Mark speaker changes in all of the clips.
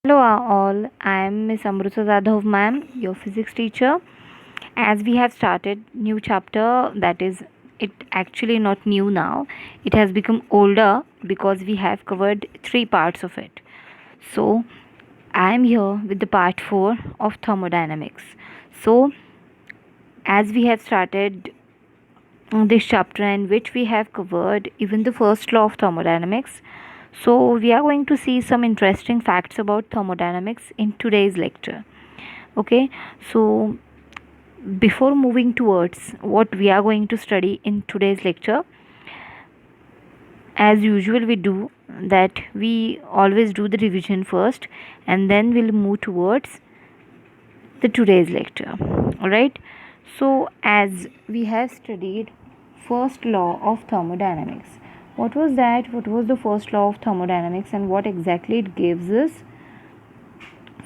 Speaker 1: Hello all, I am Miss Amruta Zadhav ma'am, your physics teacher. As we have started new chapter, that is, it actually not new now. It has become older because we have covered three parts of it. So I am here with the part 4 of thermodynamics. So as we have started this chapter in which we have covered even the first law of thermodynamics, so we are going to see some interesting facts about thermodynamics in today's lecture. Okay, so before moving towards what we are going to study in today's lecture, as usual we do that we always do the revision first and then we'll move towards the today's lecture. All right, so as we have studied first law of thermodynamics, what was the first law of thermodynamics and what exactly it gives us?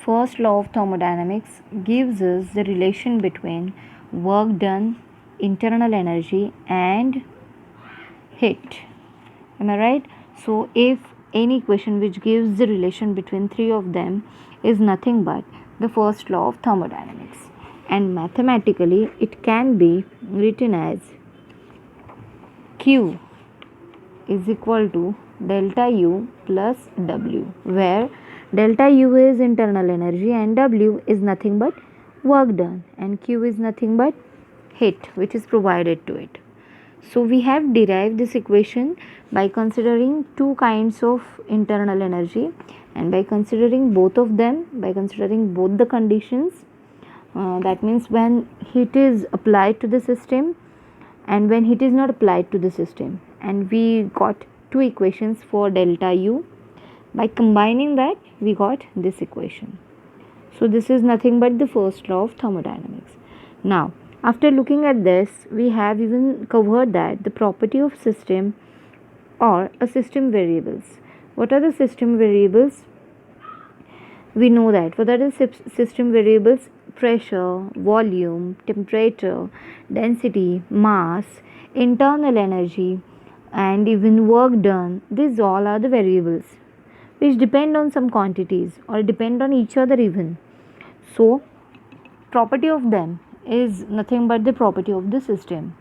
Speaker 1: First law of thermodynamics gives us the relation between work done, internal energy, and heat. Am I right? So, if any equation which gives the relation between three of them is nothing but the first law of thermodynamics, and mathematically it can be written as Q is equal to delta U plus W, where delta U is internal energy and W is nothing but work done, and Q is nothing but heat which is provided to it. So we have derived this equation by considering two kinds of internal energy, and by considering both of them, by considering both the conditions, that means when heat is applied to the system and when heat is not applied to the system, and we got two equations for delta U. By combining that we got this equation. So this is nothing but the first law of thermodynamics. Now after looking at this, we have even covered that the property of system or a system variables. What are the system variables? We know that what are the system variables? Pressure, volume, temperature, density, mass, internal energy, and even work done. These all are the variables which depend on some quantities or depend on each other even. So property of them is nothing but the property of the system.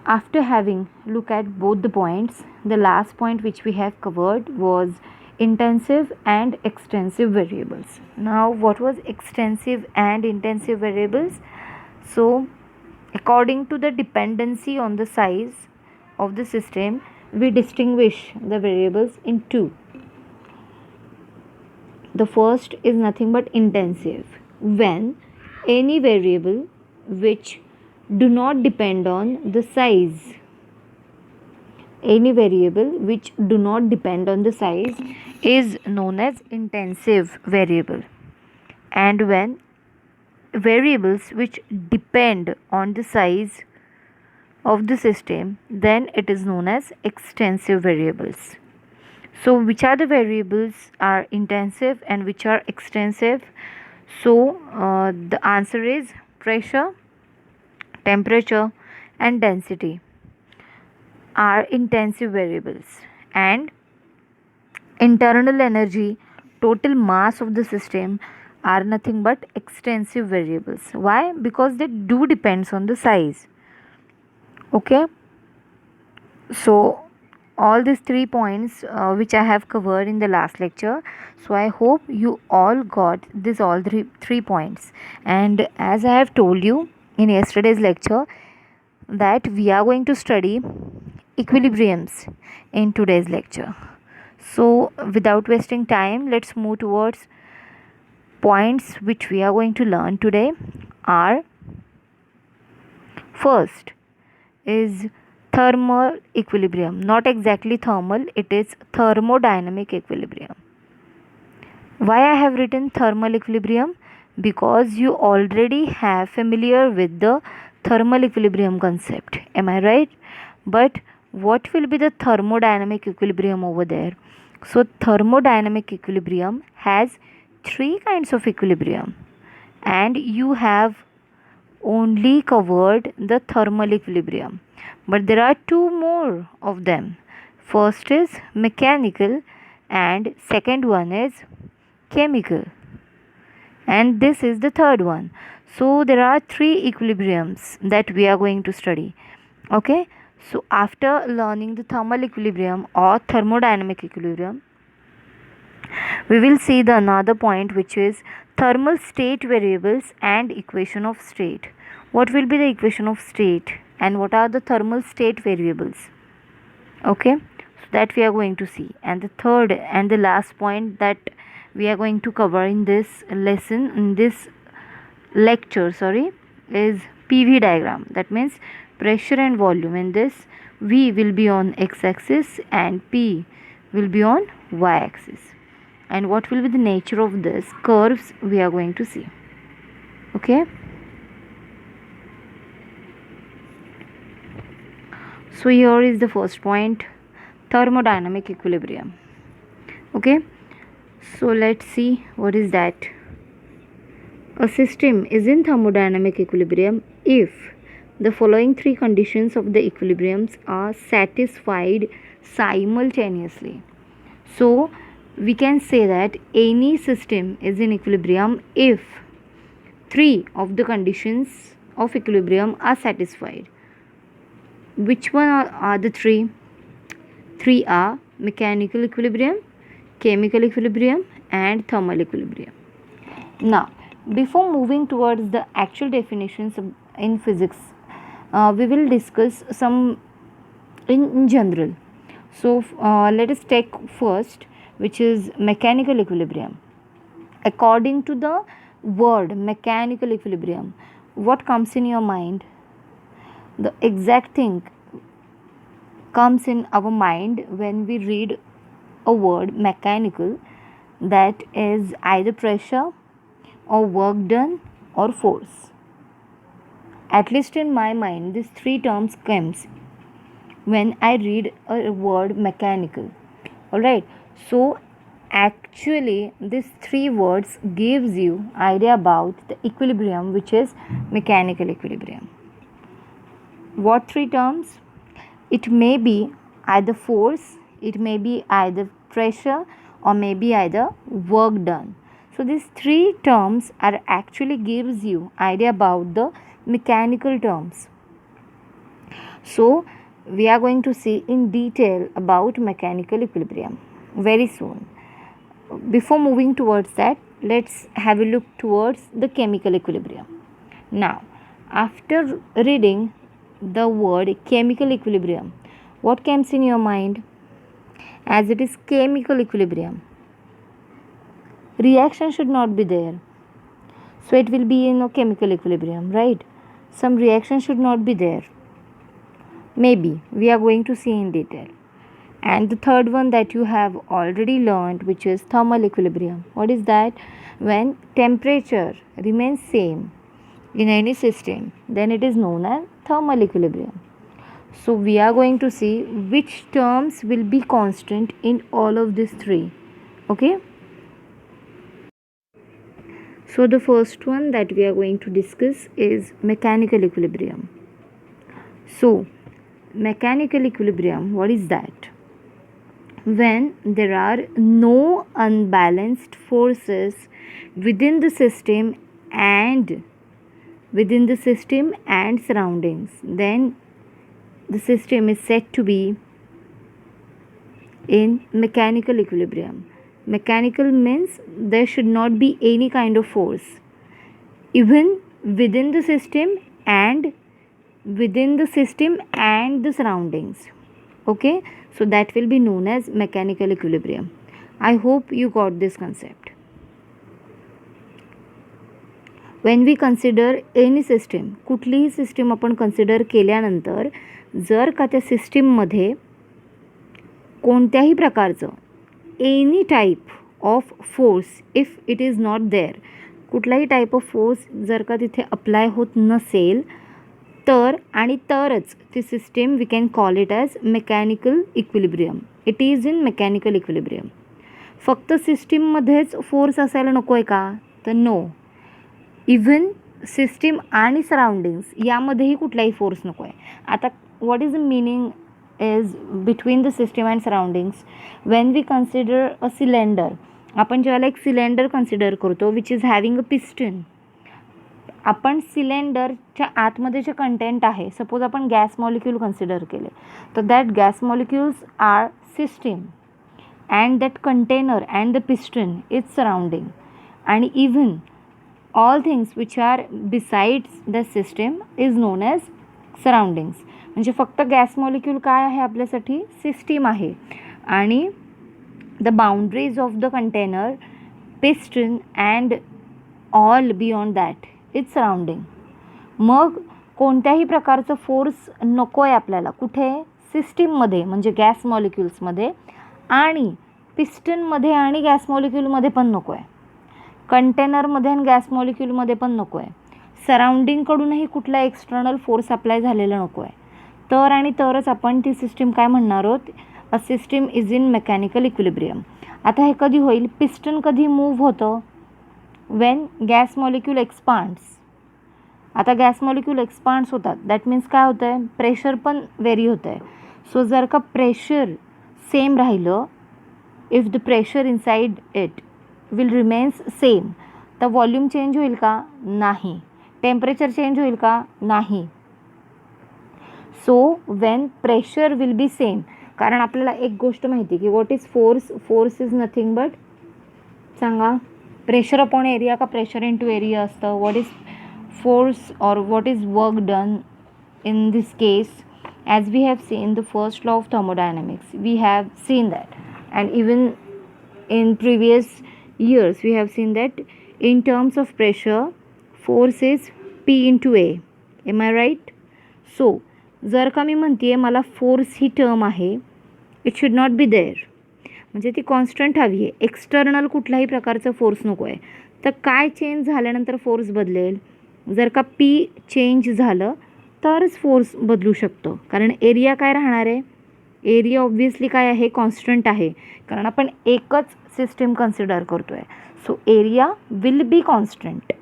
Speaker 1: After having look at both the points, the last point which we have covered was intensive and extensive variables. Now what was extensive and intensive variables? So according to the dependency on the size of the system, we distinguish the variables in two. The first is nothing but intensive, when any variable which do not depend on the size, any variable which do not depend on the size is known as intensive variable, and when variables which depend on the size of the system, then it is known as extensive variables. So which are the variables are intensive and which are extensive? So the answer is pressure, temperature, and density are intensive variables, and internal energy, total mass of the system are nothing but extensive variables. Why? Because they do depends on the size. Okay, so all these 3 points which I have covered in the last lecture. So I hope you all got this all three points. And as I have told you in yesterday's lecture, that we are going to study equilibriums in today's lecture. So without wasting time, let's move towards points which we are going to learn today. Are first is thermal equilibrium. Not exactly thermal, it is thermodynamic equilibrium. Why I have written thermal equilibrium? Because you already have familiar with the thermal equilibrium concept. Am I right? But what will be the thermodynamic equilibrium over there? So thermodynamic equilibrium has three kinds of equilibrium, and you have only covered the thermal equilibrium, but there are two more of them. First is mechanical and second one is chemical, and this is the third one. So there are three equilibriums that we are going to study. Okay, so after learning the thermal equilibrium or thermodynamic equilibrium, we will see the another point, which is thermal state variables and equation of state. What will be the equation of state and what are the thermal state variables? Okay, so that we are going to see. And the third and the last point that we are going to cover in this lesson, in this lecture, sorry, is PV diagram. That means pressure and volume. In this, V will be on x-axis and P will be on y-axis. And what will be the nature of this curves we are going to see. Okay, so here is the first point, thermodynamic equilibrium. Okay, so let's see what is that. A system is in thermodynamic equilibrium if the following three conditions of the equilibriums are satisfied simultaneously. So we can say that any system is in equilibrium if three of the conditions of equilibrium are satisfied. Which one are the three? Three are mechanical equilibrium, chemical equilibrium, and thermal equilibrium. Now, before moving towards the actual definitions in physics, we will discuss some in general. So let us take first, which is mechanical equilibrium. According to the word mechanical equilibrium, what comes in your mind? The exact thing comes in our mind when we read a word mechanical, that is either pressure or work done or force. At least in my mind, these three terms comes when I read a word mechanical. Alright, so actually these three words gives you idea about the equilibrium, which is mechanical equilibrium. What three terms? It may be either force, it may be either pressure, or maybe either work done. So these three terms are actually gives you idea about the mechanical terms. So we are going to see in detail about mechanical equilibrium very soon. Before moving towards that, let's have a look towards the chemical equilibrium. Now, after reading the word chemical equilibrium, what comes in your mind? As it is chemical equilibrium, reaction should not be there, so it will be in a chemical equilibrium, right? Some reaction should not be there. Maybe we are going to see in detail. And the third one that you have already learned, which is thermal equilibrium. What is that? When temperature remains same in any system, then it is known as thermal equilibrium. So we are going to see which terms will be constant in all of these three. Okay, so the first one that we are going to discuss is mechanical equilibrium. So mechanical equilibrium, what is that? When there are no unbalanced forces within the system and surroundings, then the system is said to be in mechanical equilibrium. Mechanical means there should not be any kind of force even within the system and the surroundings. Okay, so that will be known as mechanical equilibrium. I hope you got this concept. When we consider any system, कुठलीही system आपण consider केल्यानंतर जर का त्या सिस्टीममध्ये कोणत्याही प्रकारचं any type of force if it is not there, कुठलाही टाईप ऑफ फोर्स जर का तिथे अप्लाय होत नसेल तर आणि तरच ती system we can call it as mechanical equilibrium. It is in mechanical equilibrium. फक्त सिस्टीममध्येच फोर्स असायला नको आहे का? तर नो, इव्हन सिस्टीम आणि सराउंडिंग्स यामध्येही कुठलाही फोर्स नको आहे. आता what is the meaning is between the system and surroundings when we consider a cylinder. आपण जेव्हा एक सिलेंडर कन्सिडर करतो which is having a piston. आपण सिलेंडरच्या आतमध्ये जे कंटेंट आहे, सपोज आपण गॅस मॉलिक्यूल कन्सिडर केले, तर that gas molecules R system and that container and the piston is surrounding, and even all things which are besides the system is known as surroundings. म्हणजे फक्त gas molecule काय आहे आपल्यासाठी, system आहे, आणि the boundaries of the container, piston and all beyond that is surrounding. मग कोणत्याही प्रकारचं force नको आहे आपल्याला कुठे, सिस्टीममध्ये म्हणजे गॅस मॉलिक्युल्समध्ये, आणि पिस्टनमध्ये आणि गॅस मॉलिक्यूलमध्ये पण नको आहे, कंटेनरमध्ये आणि गॅस मॉलिक्यूलमध्ये पण नको आहे, सराउंडिंगकडूनही कुठला एक्सटर्नल फोर्स अप्लाय झालेला नको आहे. तर आणि तरच आपण ती सिस्टीम काय म्हणणार आहोत, a system is in mechanical equilibrium. आता हे कधी होईल, पिस्टन कधी मूव्ह होतं, वेन गॅस मॉलिक्यूल एक्सपांड्स. आता गॅस मॉलिक्यूल एक्सपांड्स होतात, दॅट मीन्स काय होतं आहे, प्रेशर पण व्हेरी होतं आहे. सो जर का प्रेशर सेम राहिलं, if the pressure inside it will remains same, तर वॉल्यूम चेंज होईल का, नाही. टेम्परेचर चेंज होईल का, नाही. So when pressure will be same, कारण आपल्याला एक गोष्ट माहिती की what is force, force is nothing but, Sanga, pressure upon area का प्रेशर इन टू एरिया असतं. व्हॉट इज फोर्स और what is work done in this case, as we have seen the first law of thermodynamics, we have seen that, and even in previous years we have seen that in terms of pressure force is P into A. Am I right? So जर का मी म्हणते मला force ही term आहे, it should not be there, म्हणजे ती constant हवी आहे, एक्सटर्नल कुठल्याही प्रकारचं फोर्स नको आहे. तर काय चेंज झाल्यानंतर फोर्स बदलेल, जर का P चेंज झालं तरच फोर्स बदलू शकतो, कारण एरिया काय राहणार आहे, एरिया ऑब्व्हियसली काय आहे, कॉन्स्टंट आहे, कारण आपण एकच सिस्टीम कन्सिडर करतो आहे. So area will be constant.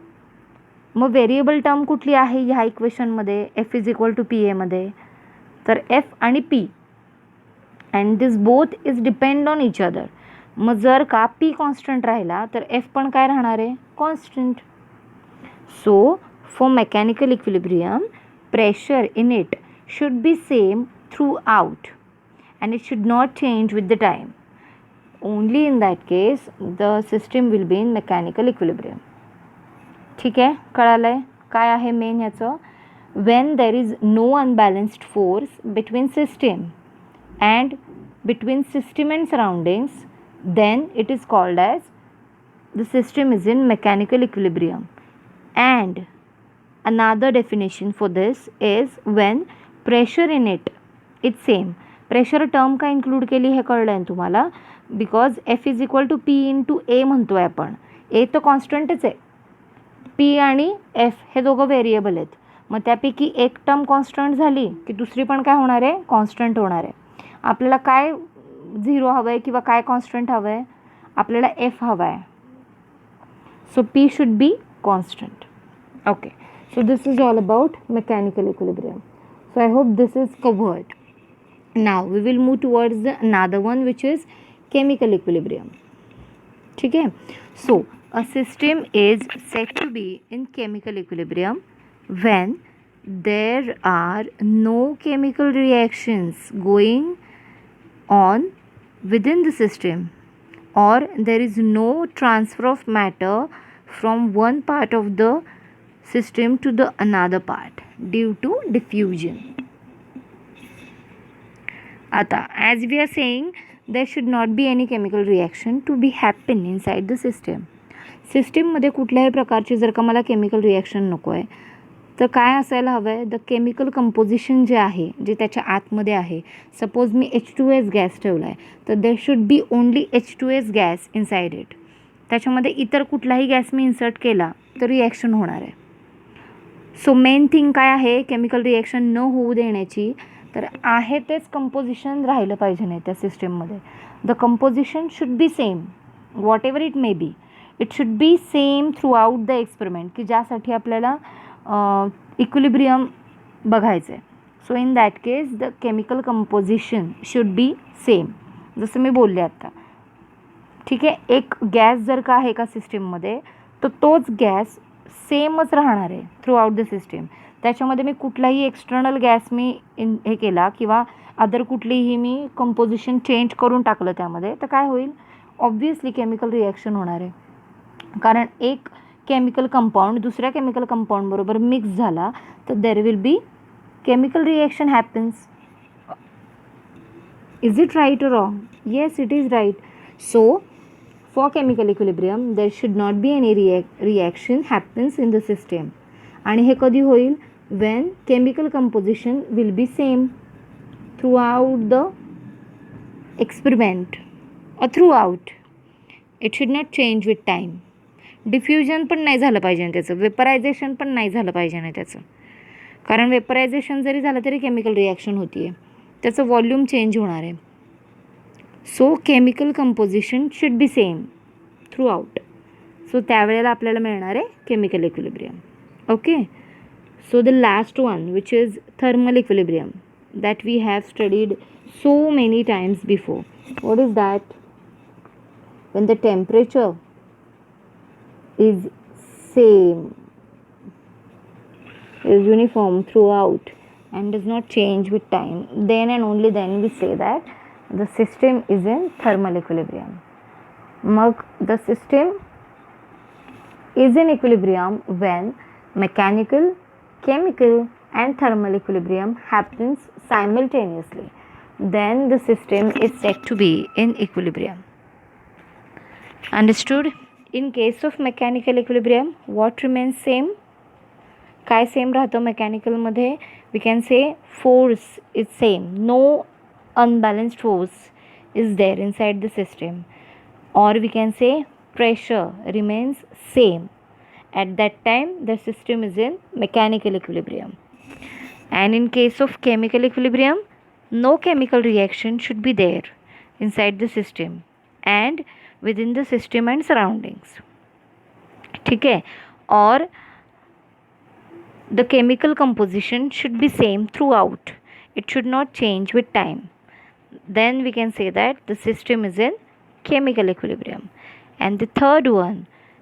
Speaker 1: मग व्हेरिएबल टर्म कुठली आहे ह्या इक्वेशनमध्ये, f is equal to p एमध्ये, तर एफ आणि p, and this both is depend on each other. मग जर का पी कॉन्स्टंट राहिला तर एफ पण काय राहणार आहे, constant. So for mechanical equilibrium pressure in it should be same throughout and it should not change with the time. Only in that case the system will be in mechanical equilibrium. ठीक आहे, कळालं आहे काय आहे main याचं. when there is no unbalanced force between system and surroundings, then it is called as the system is in mechanical equilibrium. And another definition for this is when pressure in it is same. Pressure term का include केली हे कळलं आहे तुम्हाला, because f is equal to p into a म्हणतो आहे आपण. ए तर कॉन्स्टंटच आहे, पी आणि एफ हे दोघं व्हेरिएबल आहेत. मग त्यापैकी एक टर्म कॉन्स्टंट झाली की दुसरी पण काय होणार आहे, कॉन्स्टंट होणार आहे. आपल्याला काय झिरो हवं आहे किंवा काय कॉन्स्टंट हवं आहे, आपल्याला एफ हवा आहे. So p should be constant. Okay, so this is all about mechanical equilibrium. So I hope this is covered. Now we will move towards the another one which is chemical equilibrium. ठीक है. So a system is said to be in chemical equilibrium when there are no chemical reactions going on within the system, or there is no transfer of matter from one part of the system to the another part due to diffusion. आता as we are saying, there should not be any chemical reaction to be happen inside the system. सिस्टीममध्ये कुठल्याही प्रकारची जर का मला chemical reaction नको आहे, तर काय असायला हवं आहे, द केमिकल कंपोजिशन जे आहे, जे त्याच्या आतमध्ये आहे. सपोज मी H2S गॅस ठेवला आहे, तर there should be only H2S gas inside it. त्याच्यामध्ये इतर कुठलाही गॅस मी इन्सर्ट केला तर रिॲक्शन होणार आहे. सो मेन थिंग काय आहे, केमिकल रिॲक्शन न होऊ देण्याची, तर आहे तेच कंपोजिशन राहिलं पाहिजे नाही त्या सिस्टीममध्ये. The composition should be same whatever it may be, it should be same throughout the experiment, की ज्यासाठी आपल्याला इक्विलिब्रियम बघायचं आहे. So in that case the chemical composition should be same. जसं मी बोलले आता, ठीक आहे. एक गॅस जर का आहे का सिस्टीममध्ये, तर तोच गॅस सेमच राहणार आहे थ्रू आउट द सिस्टीम. त्याच्यामध्ये मी कुठलाही एक्सटर्नल गॅस मी हे केला किंवा अदर कुठलीही मी कंपोजिशन चेंज करून टाकलं त्यामध्ये, तर काय होईल, ऑब्व्हियसली केमिकल रिॲक्शन होणार आहे. कारण एक केमिकल कंपाऊंड दुसऱ्या केमिकल कंपाऊंडबरोबर मिक्स झाला तर there will be chemical reaction happens. Is it right or wrong? Yes, it is right. So for chemical equilibrium there should not be any reaction happens in the system. आणि हे कधी होईल, when chemical composition will be same throughout the experiment or throughout. It should not change with time. Diffusion पण नाही झालं पाहिजे त्याचं, vaporisation पण नाही झालं पाहिजे नाही त्याचं. कारण वेपरायझेशन जरी झालं तरी केमिकल रिॲक्शन होती आहे, त्याचं व्हॉल्यूम चेंज होणार आहे. So chemical composition should be same throughout. So त्यावेळेला आपल्याला मिळणार आहे chemical equilibrium. Okay. So the last one which is thermal equilibrium that we have studied so many times before. What is that? When the temperature is same, is uniform throughout and does not change with time, then and only then we say that the system is in thermal equilibrium. Mag the system is in equilibrium when mechanical, chemical and thermal equilibrium happens simultaneously. Then the system is said to be in equilibrium. Understood? In case of mechanical equilibrium, what remains same? काय same राहतं मेकॅनिकलमध्ये? We can say force is same. No unbalanced force is there inside the system. Or we can say pressure remains same. At that time, the system is in mechanical equilibrium. And in case of chemical equilibrium, no chemical reaction should be there inside the system and within the system and surroundings. ठीक है? Or the chemical composition should be same throughout. It should not change with time. Then we can say that the system is in chemical equilibrium. And the third one,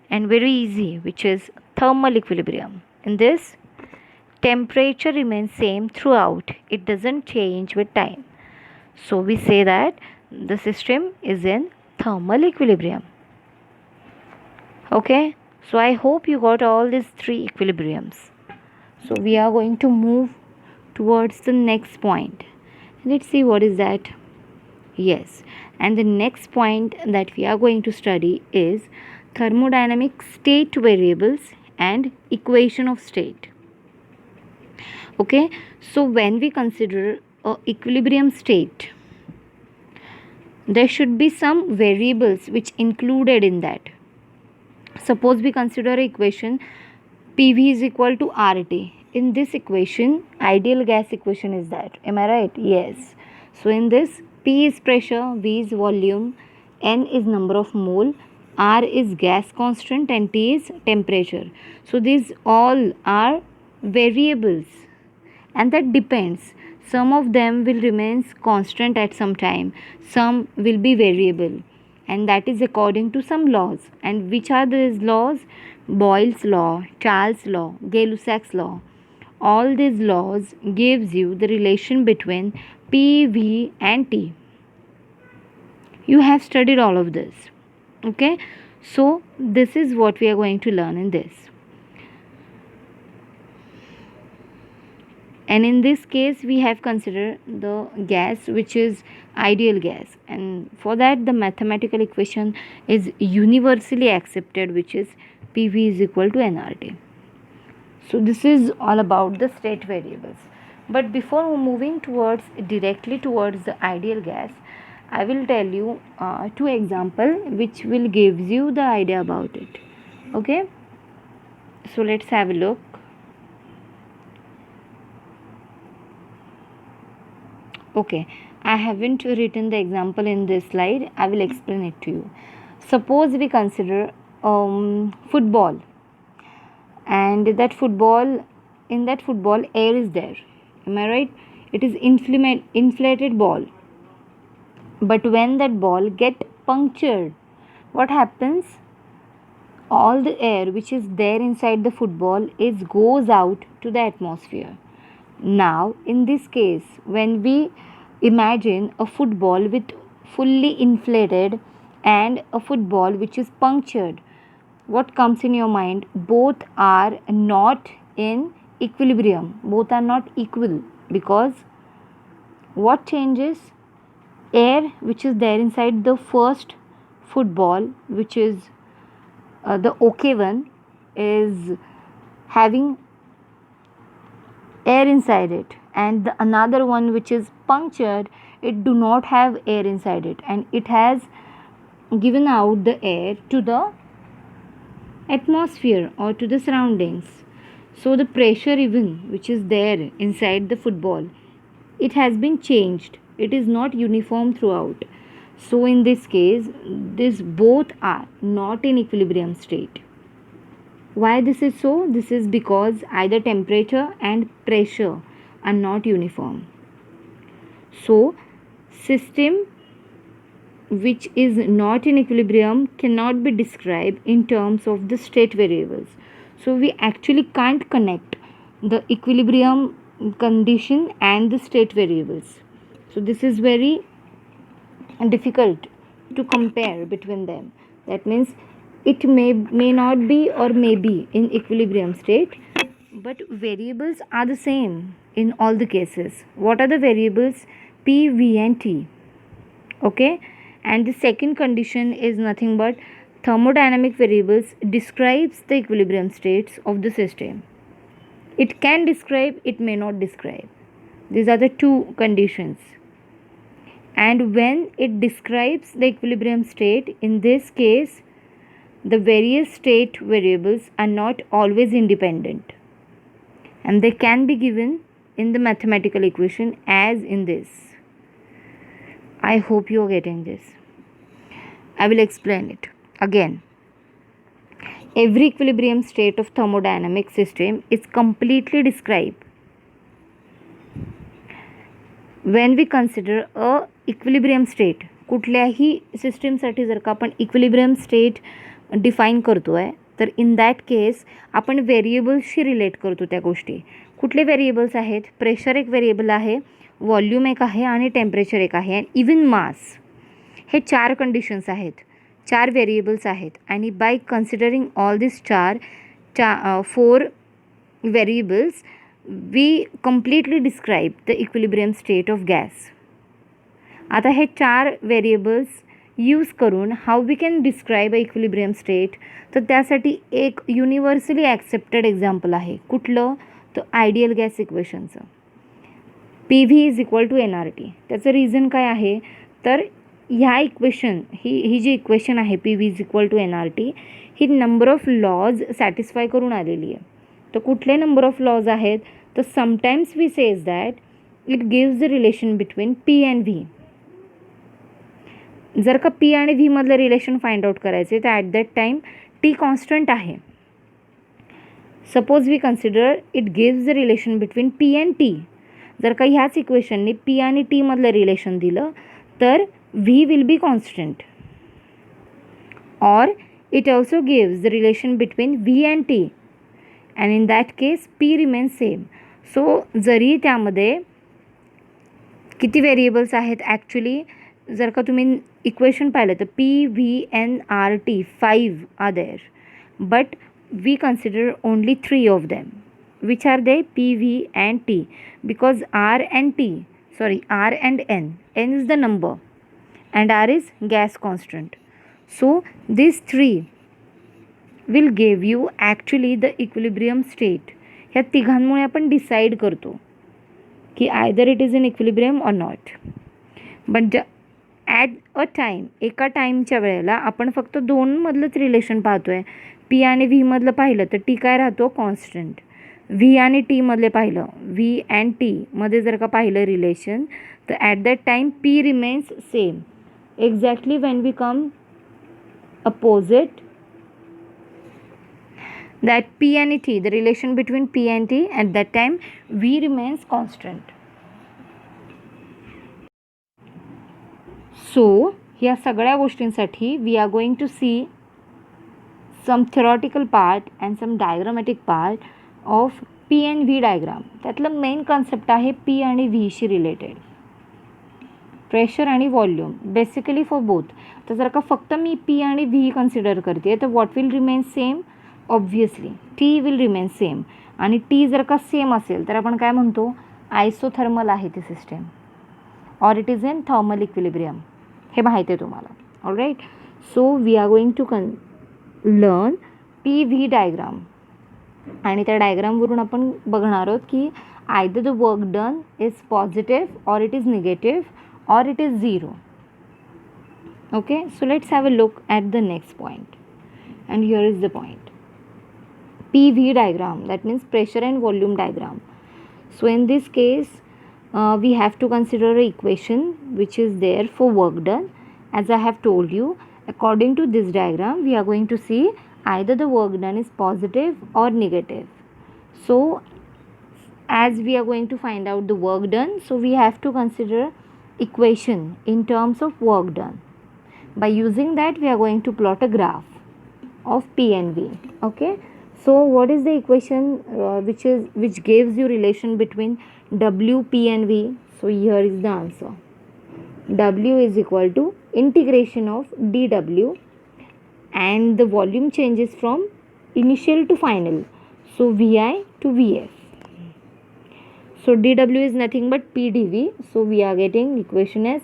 Speaker 1: and very easy, which is thermal equilibrium. In this, temperature remains same throughout. It doesn't change with time. So we say that the system is in thermal equilibrium. Okay, so I hope you got all these three equilibriums. So we are going to move towards the next point. Let's see what is that. Yes, and the next point that we are going to study is thermodynamic state variables and equation of state. Okay, so when we consider a equilibrium state, there should be some variables which included in that. Suppose we consider equation PV is equal to RT. In this equation, ideal gas equation is that. Am I right? Yes. So in this, P is pressure, V is volume, N is number of mole, R is gas constant and T is temperature. So these all are variables and that depends. Some of them will remain constant at some time, some will be variable, and that is according to some laws. And which are these laws? Boyle's law, Charles' law, Gay-Lussac's law. All these laws gives you the relation between P, V and T. You have studied all of this. Okay, so this is what we are going to learn in this. And in this case we have considered the gas which is ideal gas, and for that the mathematical equation is universally accepted, which is PV is equal to nRT. So this is all about the state variables. But before moving directly towards the ideal gas, I will tell you two examples which will give you the idea about it. Okay, so let's have a look. Okay, I haven't written the example in this slide. I will explain it to you. Suppose we consider football, and in that football air is there. Am I right? it is inflated ball. But when that ball get punctured, what happens? All the air which is there inside the football is goes out to the atmosphere. Now, in this case, when we imagine a football with fully inflated and a football which is punctured, what comes in your mind? Both are not in equilibrium, both are not equal, because what changes? Air which is there inside the first football, which is the okay one, is having air inside it, and the another one which is punctured, it do not have air inside it, and it has given out the air to the atmosphere or to the surroundings. So the pressure even which is there inside the football, it has been changed, it is not uniform throughout. So in this case, this both are not in equilibrium state. Why this is so? This is because either temperature and pressure are not uniform. So system which is not in equilibrium cannot be described in terms of the state variables. So we actually can't connect the equilibrium condition and the state variables. So this is very difficult to compare between them. That means it may not be or may be in equilibrium state, but variables are the same in all the cases. What are the variables? P, V and T. Okay, and the second condition is nothing but thermodynamic variables describes the equilibrium states of the system. It can describe, it may not describe. These are the two conditions. And when it describes the equilibrium state, in this case, the various state variables are not always independent, and they can be given in the mathematical equation as in this. I hope you are getting this. I will explain it again. Every equilibrium state of thermodynamic system is completely described when we consider a equilibrium state. कुठल्याही सिस्टीमसाठी जर का आपण equilibrium state define करतो आहे, तर इन that case आपण व्हेरिएबल्सशी relate करतो त्या गोष्टी. कुठले व्हेरिएबल्स आहेत? प्रेशर एक व्हेरिएबल आहे, व्हॉल्यूम एक आहे आणि टेम्परेचर एक आहे, अँड इवन मास. हे 4 कंडिशन्स आहेत, 4 व्हेरिएबल्स आहेत. आणि by considering all this 4 variables we completely describe the equilibrium state of gas. आता हे 4 व्हेरिएबल्स यूज करून how we can describe a equilibrium state, तर त्यासाठी एक युनिव्हर्सली ॲक्सेप्टेड एक्झाम्पल आहे. कुठलं? तर आयडियल गॅस इक्वेशनचं. P V is equal to n are t. त्याचं रिझन काय आहे? तर ह्या इक्वेशन ही जी इक्वेशन आहे P V is equal to n are T, ही नंबर ऑफ लॉज सॅटिस्फाय करून आलेली आहे. तर कुठले नंबर ऑफ लॉज आहेत? तर sometimes we says that it gives the relation between P and V. जर का पी आणि व्ही मधलं रिलेशन फाइंड आउट करायचे, तर at that time t constant आहे. Suppose we consider it gives the relation between P and t. जर का ह्याच इक्वेशनने पी आणि टी मधलं रिलेशन दिलं, तर व्ही विल बी कॉन्स्टंट. और it also gives the relation between v and t, and in that case p remains same. So जरी त्यामध्ये किती व्हेरिएबल्स आहेत ॲक्च्युली, जर का तुम्ही इक्वेशन पाहिलं तर P V n are T 5 are there, but we consider only 3 of them. Which are they? P V and T, because R and n, n is the number and R is gas constant. So these 3 will give you actually the equilibrium state. ह्या तिघांमुळे आपण decide करतो की either it is in equilibrium or not. But at a time, एका टाईमच्या वेळेला आपण फक्त 2 मधलंच relation पाहतो आहे. पी आणि व्ही मधलं पाहिलं तर टी काय राहतो? कॉन्स्टंट. व्ही आणि टी मधले पाहिलं, व्ही अँड टी मध्ये जर का पाहिलं रिलेशन, तर at that time P remains same. Exactly when we come opposite, that P and T, the relation between P and T, at that time V remains constant. So या सगळ्या गोष्टींसाठी we are going to see some theoretical part and some diagrammatic part of P and V diagram. त्यातलं main concept आहे P आणि V she related, pressure आणि volume basically for both. तर जर का फक्त मी P आणि V कन्सिडर करते तर what will remain same, obviously T will remain same. आणि T जर का सेम असेल तर आपण काय म्हणतो, आयसोथर्मल आहे ती system, or it is in thermal equilibrium. हे माहीत आहे तुम्हाला. All right. So we are going to learn p v diagram. आणि त्या डायग्रामवरून आपण बघणार आहोत की either the work done is positive or it is negative or it is zero. Okay, so let's have a look at the next point. And here is the point p v diagram, that means pressure and volume diagram. So in this case we have to consider a equation which is there for work done. As I have told you, according to this diagram we are going to see either the work done is positive or negative. So as we are going to find out the work done, so we have to consider equation in terms of work done. By using that we are going to plot a graph of P and V. Okay, so what is the equation which gives you relation between W, P and V? So here is the answer. W is equal to integration of dW, and the volume changes from initial to final, so VI to VF. So dW is nothing but PdV, so we are getting equation as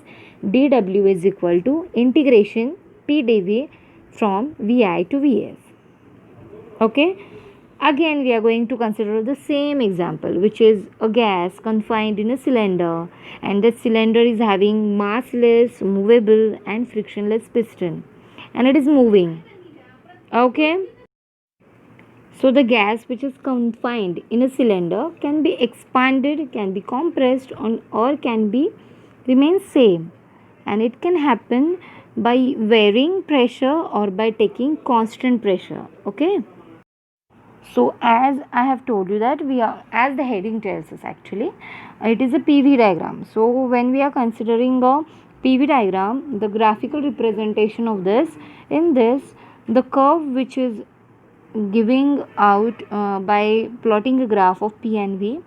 Speaker 1: dW is equal to integration PdV from VI to VF. Okay, again we are going to consider the same example, which is a gas confined in a cylinder, and that cylinder is having massless, movable and frictionless piston, and it is moving. Okay, so the gas which is confined in a cylinder can be expanded, can be compressed or can be remain same, and it can happen by varying pressure or by taking constant pressure. Okay, so as I have told you that we are, as the heading tells us, actually it is a PV diagram. So when we are considering a PV diagram, the graphical representation of this, in this the curve which is giving out by plotting a graph of P and V,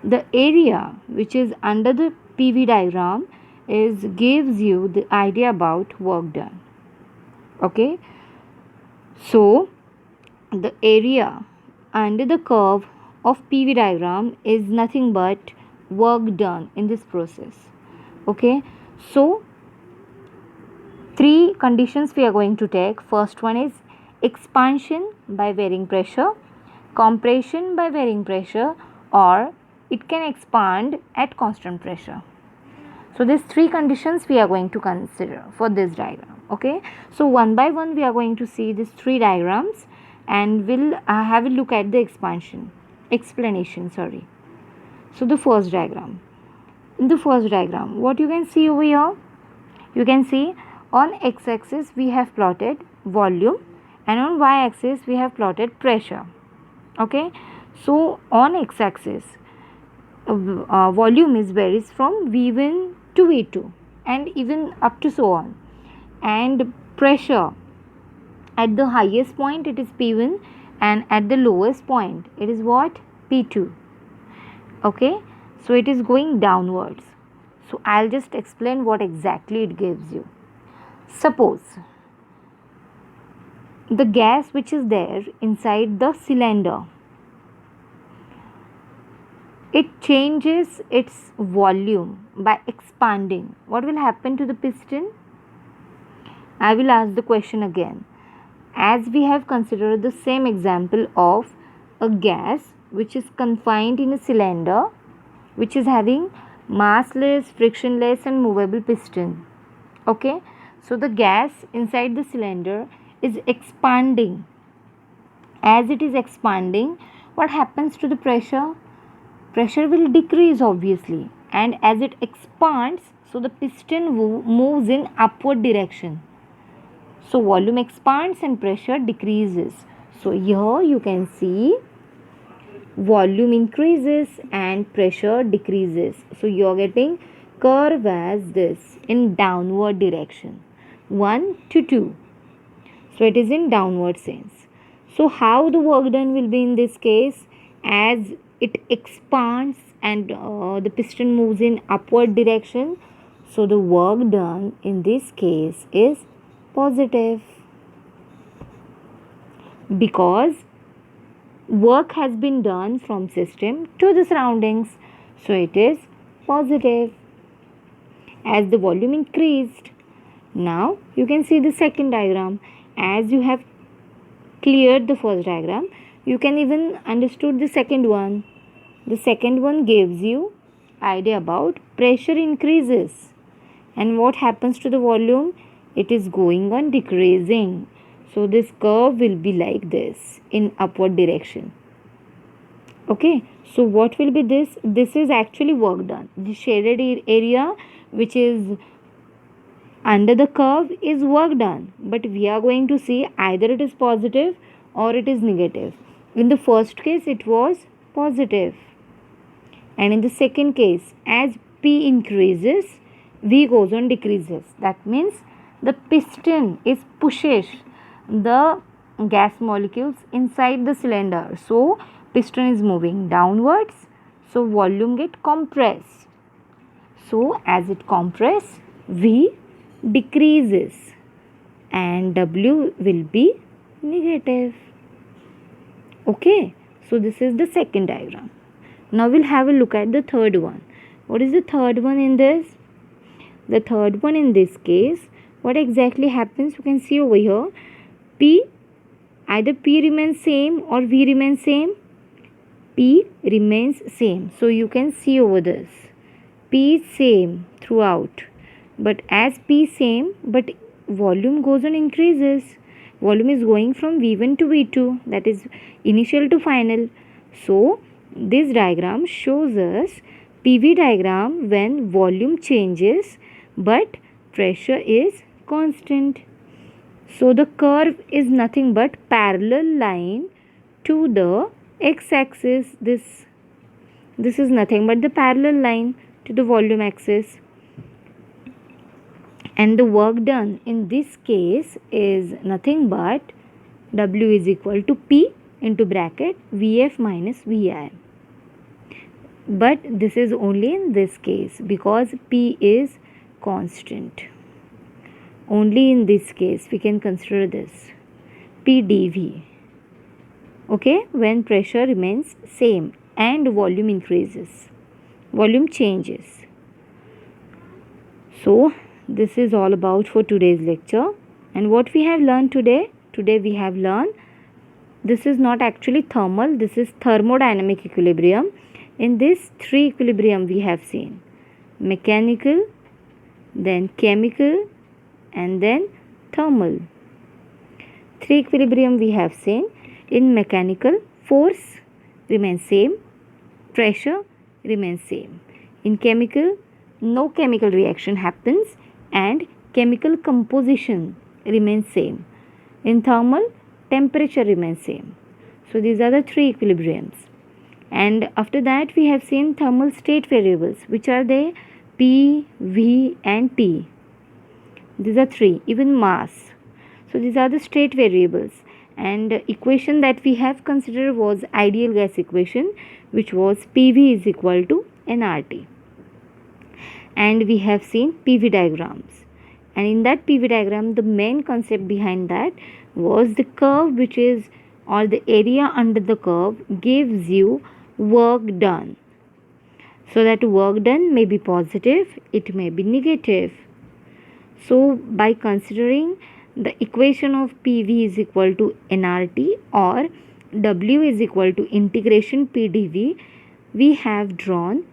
Speaker 1: the area which is under the PV diagram is gives you the idea about work done. Okay, so the area under the curve of PV diagram is nothing but work done in this process. Okay, so three conditions we are going to take. First one is expansion by varying pressure, compression by varying pressure, or it can expand at constant pressure. So these three conditions we are going to consider for this diagram. Okay, so one by one we are going to see these three diagrams, and we'll have a look at the explanation. So the first diagram. In the first diagram, what you can see over here, you can see on x-axis we have plotted volume, and on y-axis we have plotted pressure. Okay, so on x-axis volume is varies from V1 to V2 and even up to so on, and pressure at the highest point it is P1, and at the lowest point it is what, P2. Okay, so it is going downwards. So I'll just explain what exactly it gives you. Suppose the gas which is there inside the cylinder, it changes its volume by expanding. What will happen to the piston? I will ask the question again. As we have considered the same example of a gas which is confined in a cylinder, which is having massless, frictionless and movable piston. Okay, so the gas inside the cylinder is expanding. As it is expanding, what happens to the pressure? Pressure will decrease obviously, and as it expands, so the piston moves in upward direction. So volume expands and pressure decreases. So here you can see volume increases and pressure decreases. So you are getting curve as this in downward direction, 1 to 2. So it is in downward sense. So how the work done will be in this case, as it expands and the piston moves in upward direction. So the work done in this case is positive, because work has been done from system to the surroundings. So it is positive as the volume increased. Now you can see the second diagram. As you have cleared the first diagram, you can even understood the second one. The second one gives you idea about pressure increases, and what happens to the volume? It is going on decreasing. So this curve will be like this in upward direction. Okay, so what will be this? This is actually work done. The shaded area which is under the curve is work done, but we are going to see either it is positive or it is negative. In the first case it was positive, and in the second case, as P increases, V goes on decreases. That means the piston is pushes the gas molecules inside the cylinder. So piston is moving downwards, so volume get compressed. So as it compresses, V decreases and W will be negative. Okay, so this is the second diagram. Now we'll have a look at the third one. What is the third one in this? The third one in this case, what exactly happens? You can see over here, either P remains same or V remains same. P remains same. So you can see over this, P is same throughout. But as P same, but volume goes on increases. Volume is going from V1 to V2, that is initial to final. So this diagram shows us PV diagram when volume changes but pressure is constant. So the curve is nothing but parallel line to the x-axis. This is nothing but the parallel line to the volume axis. And the work done in this case is nothing but W is equal to P into bracket Vf minus Vi. But this is only in this case because P is constant. Only in this case we can consider this P dV. Okay, when pressure remains same and volume increases, volume changes. So this is all about for today's lecture. And what we have learned today we have learned this is not actually thermal, this is thermodynamic equilibrium. In this three equilibrium we have seen mechanical, then chemical, and then thermal. Three equilibrium we have seen. In mechanical, force remains same, pressure remains same. In chemical, no chemical reaction happens and chemical composition remains same. In thermal, temperature remains same. So these are the three equilibriums. And after that we have seen thermal state variables, which are they? P, V and T. These are three. Even mass. So these are the state variables. And equation that we have considered was ideal gas equation, which was PV is equal to nRT. And we have seen PV diagrams. And in that PV diagram, the main concept behind that was the curve, which is, or the area under the curve gives you work done. So that work done may be positive, it may be negative. So by considering the equation of PV is equal to nRT or W is equal to integration P dV, we have drawn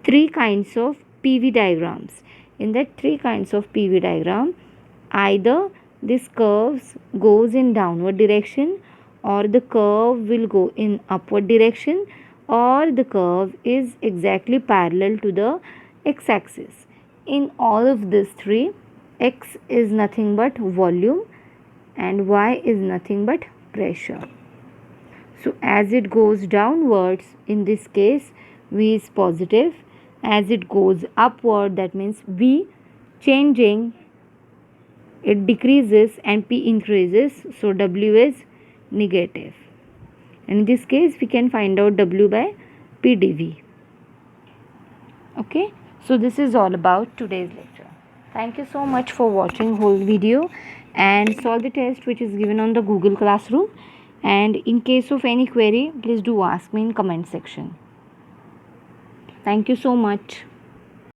Speaker 1: three kinds of PV diagrams. In that three kinds of PV diagram, either this curve goes in downward direction, or the curve will go in upward direction, or the curve is exactly parallel to the x-axis. In all of these three, x is nothing but volume and y is nothing but pressure. So as it goes downwards, in this case V is positive, as it goes upward, that means V changing, it decreases and P increases, so W is negative. And in this case we can find out W by P dV. Okay, so this is all about today's lecture. Thank you so much for watching whole video and solve the test which is given on the Google Classroom. And in case of any query, please do ask me in comment section. Thank you so much.